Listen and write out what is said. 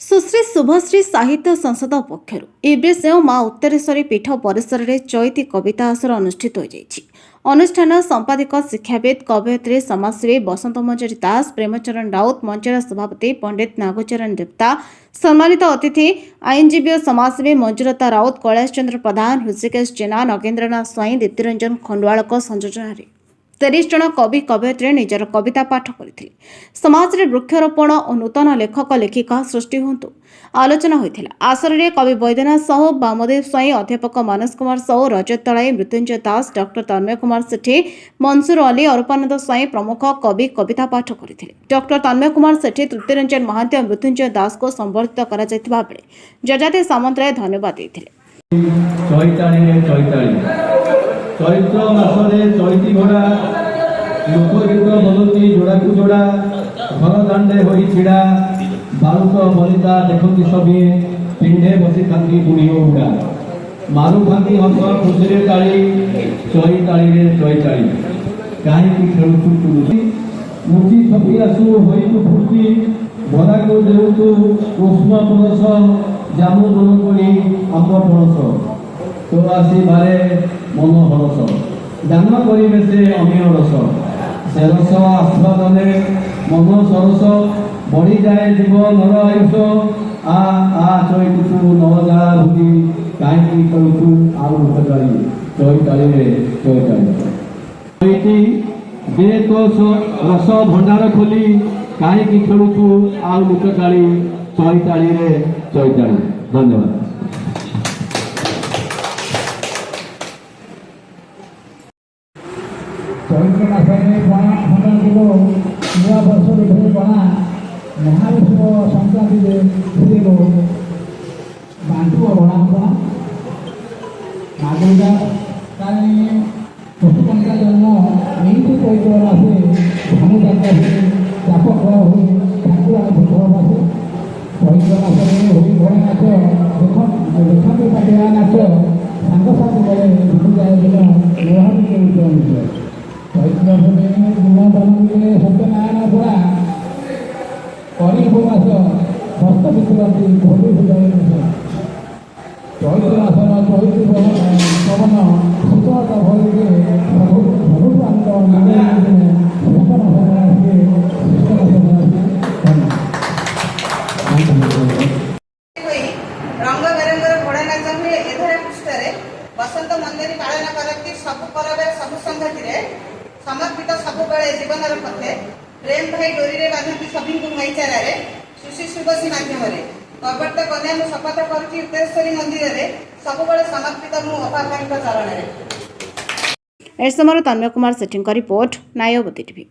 सुश्री शुभश्री साहित्य संसद पक्षर इब्रेसेव माँ उत्तरेश्वरी पीठ परिसर में चैती कविता आसर अनुष्ठित हो अनुष्ठान संपादक शिक्षाविद कवयित्री समाजसेवी बसंत मंजरी दास प्रेमचरण राउत मंचर सभापति पंडित नागचरण देवता सम्मानित अतिथि आईनजीवी समाजसेवी मंजुलता राउत कैलाश चंद्र प्रधान ऋषिकेश जेना नगेन्द्रनाथ स्वाई दीप्तिरंजन खंडवाल संयोजन 30 जन कवि कवयित्री निजर कविता पाठ करते समाज में वृक्षरोपण और नूतन लेखक लेखिका सृष्टि हूँ आलोचना होता आसर में कवि बैद्यनाथ साहू बामदेव स्वाई अध्यापक मानस कुमार साहू रजत तलाई मृत्युंजय दास डॉक्टर तन्मय कुमार सेठी मंसूर अली अरूपानंद स्वाई प्रमुख कवि कविता पाठ करते डॉक्टर तन्मय कुमार सेठी तृप्तिरंजन महांती और मृत्युंजय दास को संबर्धित कर जजाति सामंतराय धन्यवाद देते। चैत्र मासरे चैती घोड़ा लोकगीत बोलती जोड़ा को जोड़ा घर दांडे हो छिड़ा बालुक बलिता देखती सभी पिंडे बसी खाती बुढ़ियो उड़ा मारू खाती हस खुशी ताली चैताली चैताली कहीं खेलुचु तुलसी मुठी छपी आसु होइतु फुर्ती भरा को देउतु उष्म परस जामु बनकोड़ी आंब पणस तो आसी बारे मन हरस दान करें से अमीय रस से रस आस्वादने मन सरस बढ़ी जाए जीव नर आयुष आ चैतु नवजा भूति कहीं करुचु आलुचाली चैताली चैताली दे तो रस भंडार खोली कहीं खेलुचु आलुचाली चैताली चैताली। धन्यवाद। चैत्र मासरे पणा संक्रांति को नया वर्ष देखते पणा महाविश्व संक्रांति को बांधु बना हुआ नागरिका कारण पशुपंखा जन्म यही चैत्र मासे धानु जाता है चाप खड़ा हुए ठाकुर भूत मासे चैत्र मासरे होली घोड़ा नाच देखते पाटिया नाच सांगसाथी बेले भूत जाए लोहारी के उच्च चैत्र मास गुणदान सत्यनारायण द्वारा करीब मास हस्त विक्रंति भोली भुजाई चैत्र मास चैत्री पवन शीतलता भरी बहुत आनंद रंग बेरंगर घोड़ा नाच हुए एधार पृष्ठ बसंत मंजरी पालन करती सब पर्व सब संगति समर्पित सबुबले जीवन पथे प्रेम भाई डोरी बांधती सभी को भाईचारा सुशी शुभसी मध्यम कवर्त कन्या मु शपथ करुच्ची उत्तरेश्वरी मंदिर में सबुबले समर्पित मु अपा भाई चरण में। तन्मय कुमार सेठी रिपोर्ट नायवती टीवी।